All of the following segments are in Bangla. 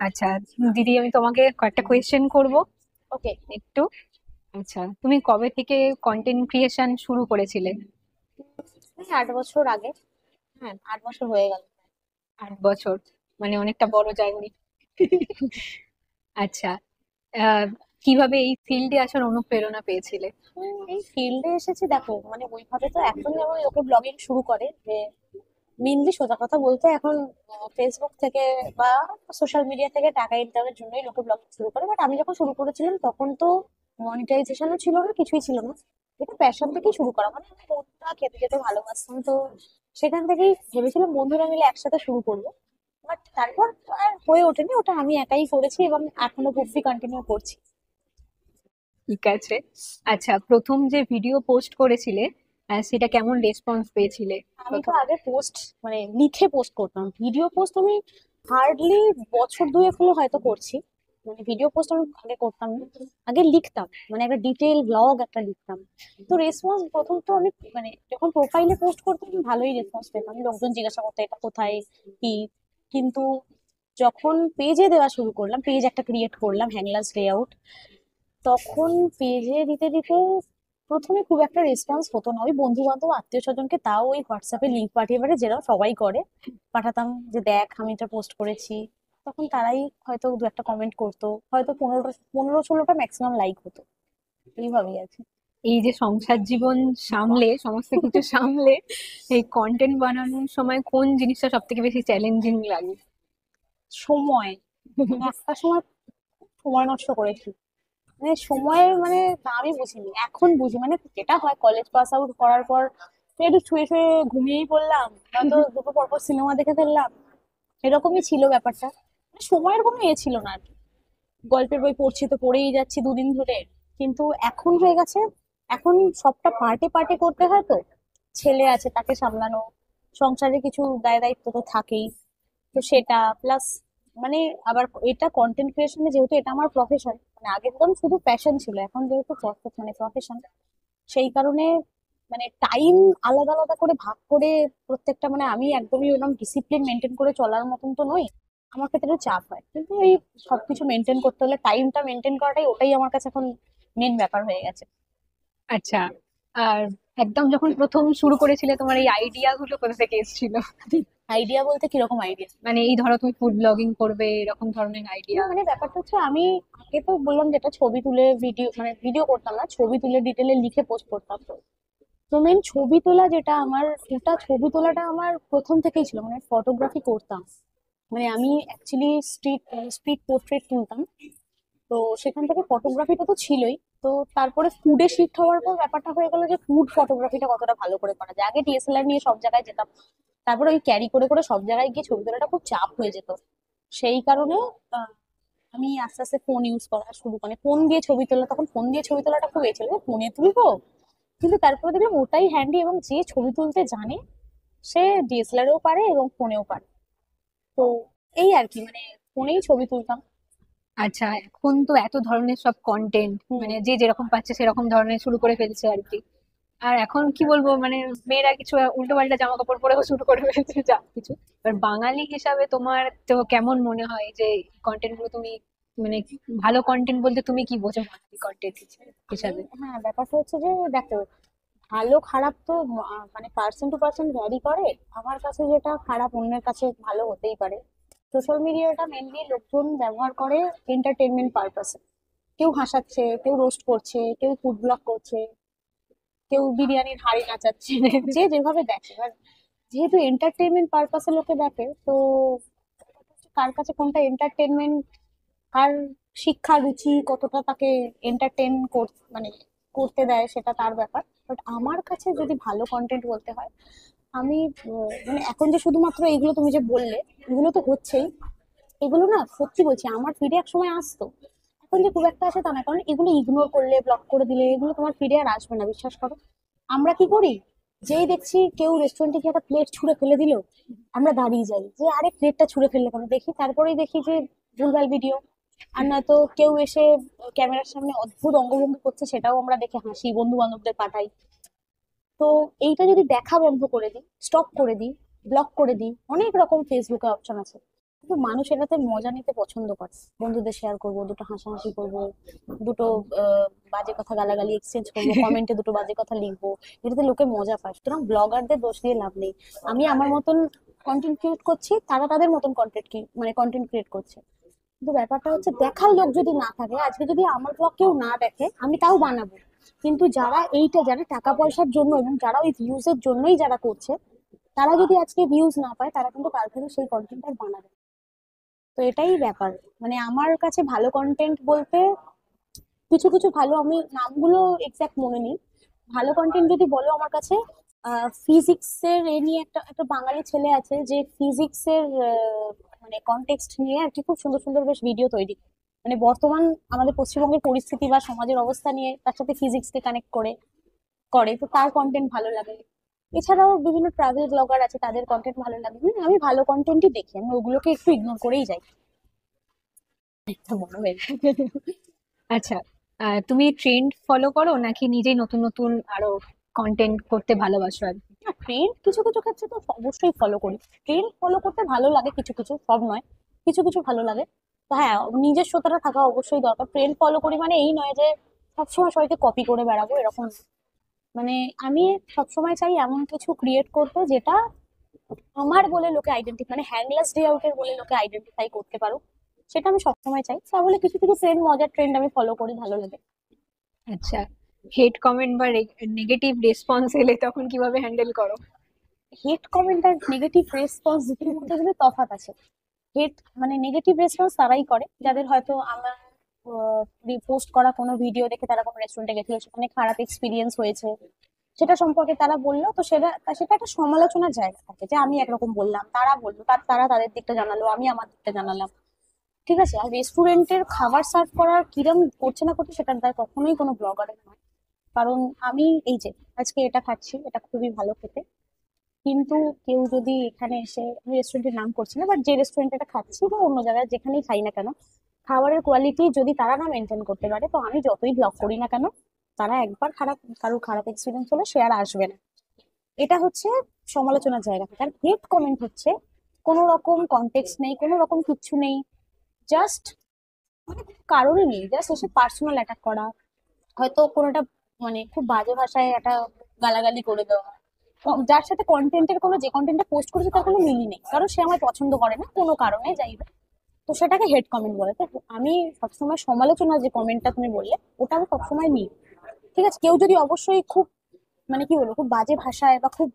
আচ্ছা দিদি, আমি তোমাকে কয়েকটা কোয়েশ্চেন করব ওকে। একটু। আচ্ছা, তুমি কবে থেকে কন্টেন্ট ক্রিয়েশন শুরু করেছিলে? 8 বছর আগে। হ্যাঁ, 8 বছর হয়ে গেল। 8 বছর, মানে অনেকটা বড় জার্নি। আচ্ছা, আহ, কিভাবে এই ফিল্ডে আসার অনুপ্রেরণা পেয়েছিলে? এই ফিল্ডে এসেছি, দেখো মানে ওইভাবে তো এখন যেমন লোকে ব্লগিং শুরু করে, যে মেনলি সোজা কথা বলতে এখন ফেসবুক থেকে বা সোশ্যাল মিডিয়া থেকে টাকা ইনকামের জন্যই লোকে ব্লগিং শুরু করে। বাট আমি যখন শুরু করেছিলাম তখন তো মনিটাইজেশনও ছিল না, কিছুই ছিল না। এটা প্যাশন থেকেই শুরু করা, মানে আমি কোনটা খেতে যেতে ভালোবাসতাম, তো সেখান থেকেই ভেবেছিলাম বন্ধুরা মিলে একসাথে শুরু করবো। বাট তারপর আর হয়ে ওঠেনি, ওটা আমি একাই করেছি এবং এখনো অব্দি কন্টিনিউ করছি। ঠিক আছে। আচ্ছা, প্রথম যে ভিডিও পোস্ট করেছিলে, সেটা কেমন রেসপন্স পেয়েছিলে আমি তো প্রথম? আগে পোস্ট মানে লিখে পোস্ট করতাম, ভিডিও পোস্ট আমি হার্ডলি বছর দুয়েক হলো হয়তো করছি। মানে ভিডিও পোস্ট আমি আগে করতাম না, আগে লিখতাম, মানে একটা ডিটেল ব্লগ একটা লিখতাম। তো রেসপন্স প্রথম তো আমি মানে যখন প্রোফাইলে পোস্ট করতাম ভালোই রেসপন্স পেতাম, লোকজন জিজ্ঞাসা করতো এটা কোথায় কি। কিন্তু যখন পেজে দেওয়া শুরু করলাম, পেজ একটা ক্রিয়েট করলাম হ্যাংলাস লেআউট, তখন পেজে দিতে দিতে প্রথমে খুব একটা রেসপন্স হতো না। ওই বন্ধু বান্ধব আত্মীয় স্বজনকে তাও ওই হোয়াটসঅ্যাপে লিঙ্ক পাঠিয়ে পাঠিয়ে, যেটা সবাই করে, পাঠাতাম যে দেখ আমি এটা পোস্ট করেছি। তখন তারাই হয়তো দু একটা কমেন্ট করতো, হয়তো 15-16টা ম্যাক্সিমাম লাইক হতো। এইভাবেই আছে। এই যে সংসার জীবন সামলে, সমস্ত কিছু সামলে এই কন্টেন্ট বানানোর সময় কোন জিনিসটা সব থেকে বেশি চ্যালেঞ্জিং লাগে? সময়, মানে একটা সময় সময় নষ্ট করেছি। মানে সময়ের মানে দামই বুঝিনি, এখন বুঝি। মানে যেটা হয় কলেজ পাস আউট করার পর একটু শুয়ে শুয়ে ঘুমিয়েই পড়লাম, নয়তো দুটো পর পর সিনেমা দেখে ফেললাম, এরকমই ছিল ব্যাপারটা। মানে সময়ের কোনো ইয়ে ছিল না আর কি। গল্পের বই পড়ছি তো পড়েই যাচ্ছি দুদিন ধরে। কিন্তু এখন হয়ে গেছে, এখন সবটা পার্টে পার্টে করতে হয়। তো ছেলে আছে তাকে সামলানো, সংসারে কিছু দায় দায়িত্ব তো থাকেই, তো সেটা প্লাস মানে আবার এটা কন্টেন্ট ক্রিয়েশনে যেহেতু এটা আমার প্রফেশন, মানে আগে তো শুধু প্যাশন ছিল, এখন যেহেতু মানে প্রফেশন, সেই কারণে মানে টাইম আলাদা আলাদা করে ভাগ করে প্রত্যেকটা, মানে আমি একদমই ওরকম ডিসিপ্লিন মেনটেন করে চলার মতন তো নই। আমার ক্ষেত্রে একটু চাপ হয়, কিন্তু এই সবকিছু মেনটেন করতে হলে টাইমটা মেনটেন করাটাই, ওটাই আমার কাছে এখন মেন ব্যাপার হয়ে গেছে। আচ্ছা, আর একদম যখন প্রথম শুরু করেছিলে, তোমার এই আইডিয়া গুলো কোথা থেকে এসেছিল? আইডিয়া বলতে কিরকম আইডিয়া? মানে এই ধরো তুমি ফুড ব্লগিং করবে, এরকম ধরনের না আইডিয়া? মানে ব্যাপারটা হচ্ছে, আমি আগে তো বললাম যেটা ছবি তুলে ভিডিও, মানে ভিডিও করতাম না, ছবি তুলে ডিটেলে লিখে পোস্ট করতাম। তো তো মেন ছবি তোলা যেটা আমার, ওটা ছবি তোলাটা আমার প্রথম থেকেই ছিল, মানে ফটোগ্রাফি করতাম। মানে আমি অ্যাকচুয়ালি স্ট্রিট পোর্ট্রেট তুলতাম। তো সেখান থেকে ফটোগ্রাফিটা তো ছিলই। তো তারপরে ফুডে শিফট হওয়ার পর ব্যাপারটা হয়ে গেল যে ফুড ফটোগ্রাফিটা কতটা ভালো করে করা যায়। আগে ডিএসএলআর নিয়ে সব জায়গায় যেতাম, তারপরে ওই ক্যারি করে করে সব জায়গায় গিয়ে ছবি তোলাটা খুব চাপ হয়ে যেত। সেই কারণে আহ, আমি আস্তে আস্তে ফোন ইউজ করা শুরু, মানে ফোন দিয়ে ছবি তোলা, তখন ফোন দিয়ে ছবি তোলাটা খুব এ ছিল যে ফোনে তুলবো। কিন্তু তারপরে দেখলাম ওটাই হ্যান্ডি, এবং যে ছবি তুলতে জানে সে ডিএসএলআরেও পারে এবং ফোনেও পারে। তো এই আর কি, মানে ফোনেই ছবি তুলতাম। আচ্ছা, এখন তো এত ধরনের সব কন্টেন্ট, হুম। মানে যে যেরকম পাচ্ছে সেরকম ধরনের শুরু করে ফেলছে আর কি। আর এখন কি বলবো, মানে মেয়েরা কিছু উল্টো পাল্টা জামা কাপড় পরেও শুরু করে ফেলছে যা কিছু। এবার বাঙালি হিসাবে তোমার তো কেমন মনে হয় যে কন্টেন্ট গুলো তুমি, মানে ভালো কন্টেন্ট বলতে তুমি কি বোঝো বাঙালি কন্টেন্ট আমি হিসাবে? হ্যাঁ, ব্যাপারটা হচ্ছে যে দেখো, ভালো খারাপ তো মানে পার্সন টু পার্সন ভ্যারি করে। আমার কাছে যেটা খারাপ অন্যের কাছে ভালো হতেই পারে। সোশ্যাল মিডিয়াটা মেনলি লোকজন ব্যবহার করে এন্টারটেনমেন্ট পারপাসে। কেউ হাসাচ্ছে, কেউ রোস্ট করছে, কেউ ফুড ব্লগ করছে, কেউ বিরিয়ানির হাঁড়ি নাচাচ্ছে, যে যেভাবে দেখে। এবার যেহেতু এন্টারটেনমেন্ট পারপাসে লোকে দেখে, তো কার কাছে কোনটা এন্টারটেনমেন্ট, কার শিক্ষা রুচি কতটা তাকে এন্টারটেন মানে করতে দেয়, সেটা তার ব্যাপার। বাট আমার কাছে যদি ভালো কন্টেন্ট বলতে হয়, আমি মানে এখন যে শুধুমাত্র এইগুলো তুমি যে বললে, এগুলো তো হচ্ছেই। এগুলো না সত্যি বলছি আমার ফিডে এক সময় আসতো, এখন যে খুব একটা আসে তা না, কারণ এগুলো ইগনোর করলে, ব্লক করে দিলে এগুলো তোমার ফিডে আর আসবে না, বিশ্বাস করো। আমরা কি করি, যেই দেখছি কেউ রেস্টুরেন্টে গিয়ে একটা প্লেট ছুঁড়ে ফেলে দিল, আমরা দাঁড়িয়ে যাই যে আরে প্লেটটা ছুঁড়ে ফেললে কেন, দেখি, তারপরেই দেখি যে ভুলভাল ভিডিও। আর নয়তো কেউ এসে ক্যামেরার সামনে অদ্ভুত অঙ্গভঙ্গি করছে, সেটাও আমরা দেখে হাসি, বন্ধু বান্ধবদের পাঠাই। তো এইটা যদি দেখা বন্ধ করে দিই, স্টপ করে দিই, ব্লক করে দিই, অনেক রকম ফেসবুকে অপশন আছে। কিন্তু মানুষ এটাতে মজা নিতে পছন্দ করে। বন্ধুদের শেয়ার করবো, দুটো হাসাহাসি করবো, দুটো বাজে কথা গালাগালি এক্সচেঞ্জ করবো, কমেন্টে দুটো বাজে কথা লিখবো, এটাতে লোকে মজা পায়। সুতরাং ব্লগারদের দোষ দিয়ে লাভ নেই। আমি আমার মতন কন্টেন্ট ক্রিয়েট করছি, তারা তাদের মতন কন্টেন্ট ক্রিয়েট করছে। কিন্তু ব্যাপারটা হচ্ছে দেখার লোক যদি না থাকে, আজকে যদি আমার ব্লগ কেউ না দেখে আমি তাও বানাবো, কিন্তু যারা এইটা যারা টাকা পয়সার জন্য এবং যারা ওই ভিউজের জন্যই যারা করছে, তারা যদি আজকে ভিউজ না পায়, তারা কিন্তু কাল থেকে সেই কন্টেন্ট আর বানাবে না। তো এটাই ব্যাপার। মানে আমার কাছে ভালো কন্টেন্ট বলতে কিছু কিছু ভালো, আমি নামগুলো এক্সাক্ট মনে নেই। ভালো কন্টেন্ট যদি বলো আমার কাছে, ফিজিক্স এর এ নিয়ে একটা একটা বাঙালি ছেলে আছে যে ফিজিক্স এর মানে কনটেক্সট নিয়ে আর কি খুব সুন্দর সুন্দর বেশ ভিডিও তৈরি করে। মানে বর্তমান আমাদের পশ্চিমবঙ্গের পরিস্থিতি বা সমাজের অবস্থা নিয়ে তার সাথে ফিজিক্স কে কানেক্ট করে করে, তো তার কন্টেন্ট ভালো লাগে। এছাড়াও বিভিন্ন ট্রাভেল ব্লগার আছে, তাদের কন্টেন্ট ভালো লাগে। আমি ভালো কন্টেন্টই দেখি, আমি ওগুলোকে একটু ইগনোর করেই যাই। একটা বড় হয়ে গেছে। আচ্ছা, তুমি ট্রেন্ড ফলো করো নাকি নিজেই নতুন নতুন আরো কন্টেন্ট করতে ভালোবাসো আর কি? না, ট্রেন্ড কিছু কিছু ক্ষেত্রে তো অবশ্যই ফলো করি। ট্রেন্ড ফলো করতে ভালো লাগে, কিছু কিছু, সব নয়, কিছু কিছু ভালো লাগে। তো হ্যাঁ, নিজস্বতাটা থাকা অবশ্যই দরকার। ট্রেন্ড ফলো করি মানে এই নয় যে সবসময় সবাইকে কপি করে বেড়াবো, এরকম না। মানে আমি সবসময় চাই এমন কিছু ক্রিয়েট করতে যেটা আমার বলে লোকে আইডেন্টিফাই, মানে হ্যান্ডলেস ডে আউটের বলে লোকে আইডেন্টিফাই করতে পারো, সেটা আমি সবসময় চাই। তাহলে কিছু কিছু ট্রেন্ড, মজার ট্রেন্ড আমি ফলো করি, ভালো লাগে। আচ্ছা, হেড কমেন্ট বা নেগেটিভ রেসপন্স এলে তখন কিভাবে হ্যান্ডেল করো? হেট কমেন্ট আর নেগেটিভ রেসপন্স দুটোর মধ্যে কিন্তু তফাৎ আছে। হেট মানে নেগেটিভ রেসপন্স তারাই করে যাদের হয়তো আমার রিপোস্ট করা কোনো ভিডিও দেখে তারা কোনো রেস্টুরেন্টে গেছিল, সেখানে খারাপ এক্সপিরিয়েন্স হয়েছে, সেটা সম্পর্কে তারা বললো, তো সেটা সেটা একটা সমালোচনার জায়গা থাকে যে আমি একরকম বললাম, তারা বললো, তারা তাদের দিকটা জানালো, আমি আমার দিকটা জানালাম। ঠিক আছে, আর রেস্টুরেন্টের খাবার সার্ভ করার কিরম করছে না করছে সেটা তার কখনোই কোনো ব্লগারের নয়। কারণ আমি এই যে আজকে এটা খাচ্ছি, এটা খুবই ভালো খেতে, কিন্তু কেউ যদি এখানে এসে, আমি রেস্টুরেন্টের নাম করছি না, বাট যে রেস্টুরেন্টে এটা খাচ্ছি বা অন্য জায়গায় যেখানেই খাই না কেন, খাবারের কোয়ালিটি যদি তারা না মেনটেন করতে পারে, তো আমি যতই ব্লগ করি না কেন, তারা একবার কারোর খারাপ এক্সপিরিয়েন্স হলে সে আর আসবে না। এটা হচ্ছে সমালোচনার জায়গা থেকে। আর হেট কমেন্ট হচ্ছে কোনো রকম কনটেক্সট নেই, কোনো রকম কিচ্ছু নেই, জাস্ট মানে কারণই নেই, জাস্ট এসে পার্সোনাল অ্যাটাক করা, হয়তো কোনোটা মানে খুব বাজে ভাষায় একটা গালাগালি করে দেওয়া, যার সাথে কন্টেন্টের কোনো, যে কন্টেন্টটা পোস্ট করেছে তার কোনো মিলই নেই, কারণ সে আমায় পছন্দ করে না কোনো কারণে, যাই হোক, তো সেটাকে হেড কমেন্ট বলে। তো আমি সবসময় সমালোচনা, যে কমেন্টটা তুমি বললে, ওটা আমি সবসময় নিই। ঠিক আছে, কেউ যদি অবশ্যই খুব মানে কি বলবো, খুব বাজে ভাষায় বা খুব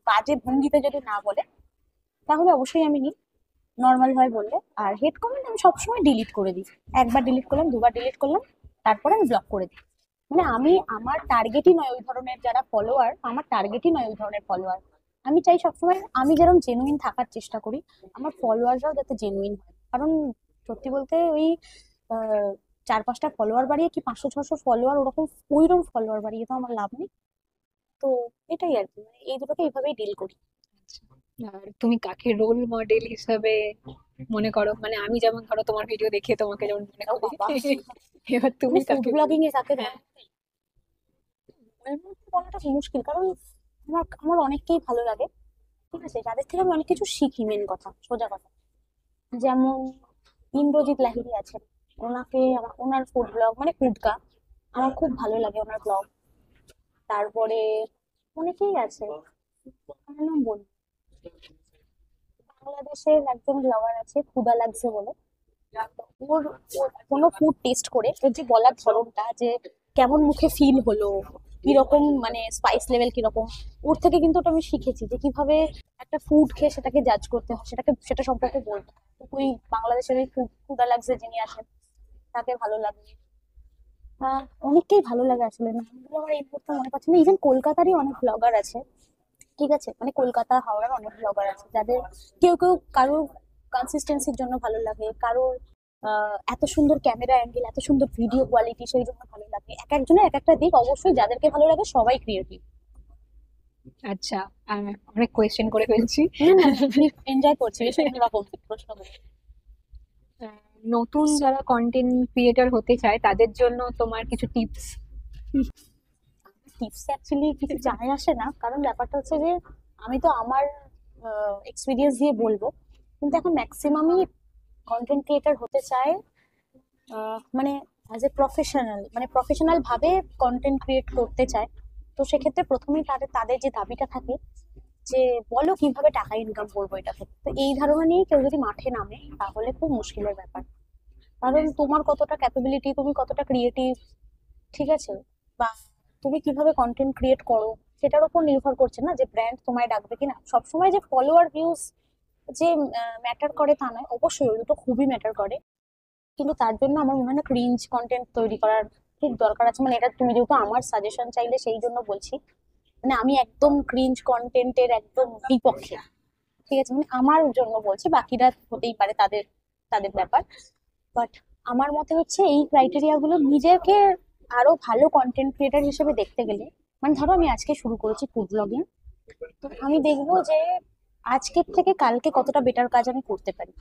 বাজে ভঙ্গিতে যদি না বলে, তাহলে অবশ্যই আমি নিই, নর্মাল ভাবে বললে। আর হেড কমেন্ট আমি সবসময় ডিলিট করে দিই। একবার ডিলিট করলাম, দুবার ডিলিট করলাম, তারপরে আমি ব্লক করে দিই। মানে আমি, আমার টার্গেটই নয় ওই ধরনের যারা ফলোয়ার, আমার টার্গেটই নয় ওই ধরনের ফলোয়ার। আমি চাই সবসময় আমি যেরকম জেনুইন থাকার চেষ্টা করি, আমার ফলোয়াররাও যাতে জেনুইন হয়। কারণ সত্যি বলতে ওই 4-5টা ফলোয়ার বাড়িয়ে কি 500-600 ফলোয়ার, ওরকম ওইরকম ফলোয়ার বাড়িয়ে তো আমার লাভ নেই। তো এটাই আর কি, মানে এই দুটোকে এইভাবেই ডিল করি। আচ্ছা, আর তুমি কাকে রোল মডেল হিসাবে মনে করো? মানে আমি যেমন ধরো তোমার ভিডিও দেখে তোমাকে যেমন মনে ও করি, বাবা, এবার মানে তুমি ফুড কাকে ব্লগিং এ কাকে হ্যাঁ, বলাটা মুশকিল, কারণ আমার আমার অনেককেই ভালো লাগে। ঠিক আছে, যাদের থেকে আমি অনেক কিছু শিখি, মেন কথা, সোজা কথা। যেমন ইন্দ্রজিৎ লাহিড়ী আছেন, ওনার ফুড ব্লগ মানে ফুডকা আমার খুব ভালো লাগে, ওনার ব্লগ। তারপরে অনেকেই আছে, কার নাম বলবো, বাংলাদেশের একজন ব্লগার আছে ক্ষুদা লাগছে বলে। ওর ওর কোনো ফুড টেস্ট করে ওর যে বলার ধরনটা, যে কেমন মুখে ফিল হলো, কিরকম মানে স্পাইস লেভেল কিরকম, ওর থেকে কিন্তু ওটা আমি শিখেছি যে কিভাবে একটা ফুড খেয়ে সেটাকে জাজ করতে হয়, সেটা সম্পর্কে বলতে হয়। তো ওই বাংলাদেশের ওই ক্ষুদা লাগছে যিনি আছেন, তাকে ভালো লাগে। অনেককেই ভালো লাগে আসলে, নামগুলো আমার এই মুহূর্তে মনে পাচ্ছি না। ইভেন কলকাতারই অনেক ব্লগার আছে, ঠিক আছে, মানে কলকাতা হাওড়ার অনেক ব্লগার আছে যাদের কেউ কেউ, কারোর কনসিস্টেন্সির জন্য ভালো লাগে, কারোর এত সুন্দর ক্যামেরা অ্যাঙ্গেল, এত সুন্দর ভিডিও কোয়ালিটি, সেই জন্য ভালো লাগে। এক একজনের এক একটা দিক, অবশ্যই যাদেরকে ভালো লাগে সবাই ক্রিয়েটিভ। আচ্ছা, অনেক কোয়েশ্চেন করে ফেলছি। না না, এনজয় করছি বেশ, এরকম প্রশ্ন করে। নতুন যারা কন্টেন্ট ক্রিয়েটর হতে চায় তাদের জন্য তোমার কিছু টিপস? টিপস অ্যাকচুয়ালি কিছু যায় আসে না, কারণ ব্যাপারটা হচ্ছে যে আমি তো আমার এক্সপিরিয়েন্স দিয়ে বলবো। কিন্তু এখন ম্যাক্সিমামই কন্টেন্ট ক্রিয়েটার হতে চায় মানে অ্যাজ এ প্রফেশনাল, মানে প্রফেশনাল ভাবে কন্টেন্ট ক্রিয়েট করতে চায়। তো সেক্ষেত্রে প্রথমেই তাদের তাদের যে দাবিটা থাকে যে বলো কিভাবে টাকা ইনকাম করবো এটা থেকে। তো এই ধারণা নিয়ে কেউ যদি মাঠে নামে তাহলে খুব মুশকিলের ব্যাপার। কারণ তোমার কতটা ক্যাপাবিলিটি, তুমি কতটা ক্রিয়েটিভ, ঠিক আছে, বা তুমি কিভাবে কন্টেন্ট ক্রিয়েট করো সেটার উপর নির্ভর করছে না যে ব্র্যান্ড তোমায় ডাকবে কিনা। সবসময় যে ফলোয়ার ভিউজ যে ম্যাটার করে তা নয়, অবশ্যই ওই দুটো খুবই ম্যাটার করে, কিন্তু তার জন্য আমার মনে হয় না ক্রিঞ্জ কন্টেন্ট তৈরি করার খুব দরকার আছে। মানে এটা তুমি যেহেতু আমার সাজেশন চাইলে সেই জন্য বলছি, মানে আমি একদম ক্রিঞ্জ কন্টেন্টের একদম বিপক্ষে, ঠিক আছে, মানে আমার জন্য বলছি, বাকিরা হতেই পারে তাদের তাদের ব্যাপার। বাট আমার মতে হচ্ছে এই ক্রাইটেরিয়া গুলো নিজেকে আরো ভালো কন্টেন্ট ক্রিয়েটার হিসেবে দেখতে গেলে, মানে ধরো আমি আজকে শুরু করেছি ফুড ব্লগিং, তো আমি দেখবো যে আজকের থেকে কালকে কতটা বেটার কাজ আমি করতে পারি।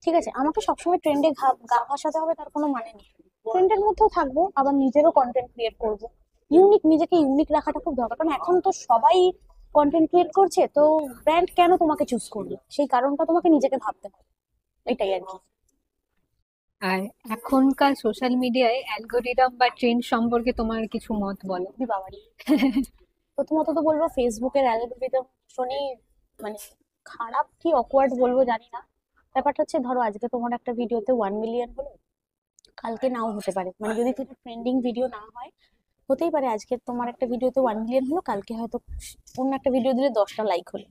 ঠিক আছে, আমাকে সবসময় ট্রেন্ডে গা ভাসাতে হবে তার কোনো মানে নেই। ট্রেন্ডের মধ্যেও থাকবো, আবার নিজেরও কন্টেন্ট ক্রিয়েট করবো। ইউনিক, নিজেকে ইউনিক রাখাটা খুব দরকার, কারণ এখন তো সবাই কন্টেন্ট ক্রিয়েট করছে, তো ব্র্যান্ড কেন তোমাকে চুজ করবে সেই কারণটা তোমাকে নিজেকে ভাবতে হবে, এটাই আর কি। আর এখনকার সোশ্যাল মিডিয়ায় অ্যালগোরিদম বা ট্রেন্ড সম্পর্কে তোমার কিছু মত বলো। বাবারি, প্রথমত তো বলবো ফেসবুকের অ্যালগোরিদম শুনি, মানে খারাপ কি অকওয়ার্ড বলবো জানি না। ব্যাপারটা হচ্ছে ধরো আজকে তোমার একটা ভিডিওতে 1 মিলিয়ন হলো, কালকে নাও হতে পারে, মানে যদি সেটা ট্রেন্ডিং ভিডিও না হয়, হতেই পারে আজকে তোমার একটা ভিডিওতে 1 মিলিয়ন হলো, কালকে হয়তো অন্য একটা ভিডিও দিলে 10টা লাইক হলো।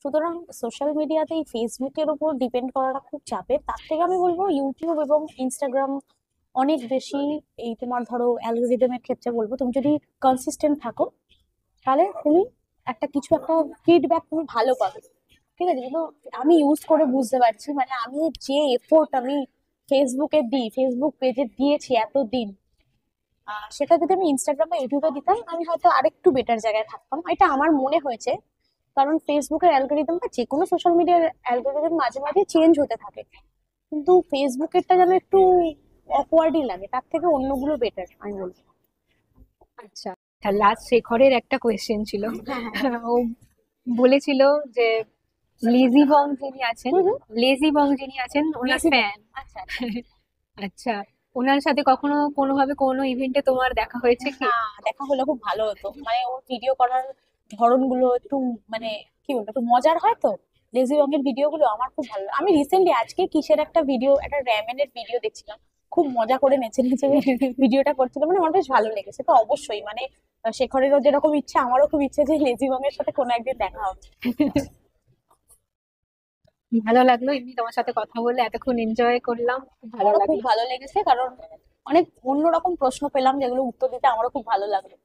সুতরাং সোশ্যাল মিডিয়াতে এই ফেসবুকের উপর ডিপেন্ড করাটা খুব চাপের। তার থেকে আমি বলবো ইউটিউব এবং ইনস্টাগ্রাম অনেক বেশি, এই তোমার ধরো অ্যালগোরিদমের ক্ষেত্রে বলবো তুমি যদি কনসিস্টেন্ট থাকো তাহলে তুমি একটা কিছু একটা ফিডব্যাক তুমি ভালো পাবে। ঠিক আছে, কিন্তু আমি ইউজ করে বুঝতে পারছি, মানে আমি যে এফোর্ট আমি ফেসবুকে দিই, ফেসবুক পেজে দিয়েছি এতদিন, সেটা যদি আমি ইনস্টাগ্রাম বা ইউটিউবে দিতাম আমি হয়তো আরেকটু বেটার জায়গায় থাকতাম, এটা আমার মনে হয়েছে। কারণ ফেসবুকের অ্যালগোরিদম বা যে কোনো সোশ্যাল মিডিয়ার অ্যালগোরিদম মাঝে মাঝে চেঞ্জ হতে থাকে, কিন্তু ফেসবুকেরটা যেন একটু অকওয়ার্ডই লাগে, তার থেকে অন্যগুলো বেটার আমি বলবো। আচ্ছা, লাস্ট শেখরের একটা কোয়েশ্চেন ছিল। হ্যাঁ হ্যাঁ। ও বলেছিল যে লেজি বং যিনি আছেন, হুম হুম। লেজি বং যিনি আছেন ওনার বেশি বল। ফ্যান। আচ্ছা আচ্ছা। আচ্ছা, ওনার সাথে কখনো কোনোভাবে কোনো ইভেন্টে তোমার দেখা হয়েছে কি? হ্যাঁ, দেখা হলে খুব ভালো হতো, মানে ওর ভিডিও করার ধরনগুলো একটু, মানে কি বলবো, একটু মজার হয় তো। লেজি রঙের ভিডিও গুলো আমার খুব ভালো লাগে। আমি রিসেন্টলি আজকে কিসের একটা ভিডিও, একটা র্যামেনের ভিডিও দেখছিলাম, খুব মজা করে নেচে নেচে ভিডিওটা করছিল, মানে আমার বেশ ভালো লেগেছে। তো অবশ্যই মানে শেখরেরও যেরকম ইচ্ছা আমারও খুব ইচ্ছে যে লেজি রঙের সাথে কোনো একদিন দেখা হবে। ভালো লাগলো এমনি তোমার সাথে কথা বলে, এতক্ষণ এনজয় করলাম, খুব ভালো আমারও খুব লাগলো। ভালো লেগেছে, কারণ অনেক অন্যরকম প্রশ্ন পেলাম যেগুলো উত্তর দিতে আমারও খুব ভালো লাগলো।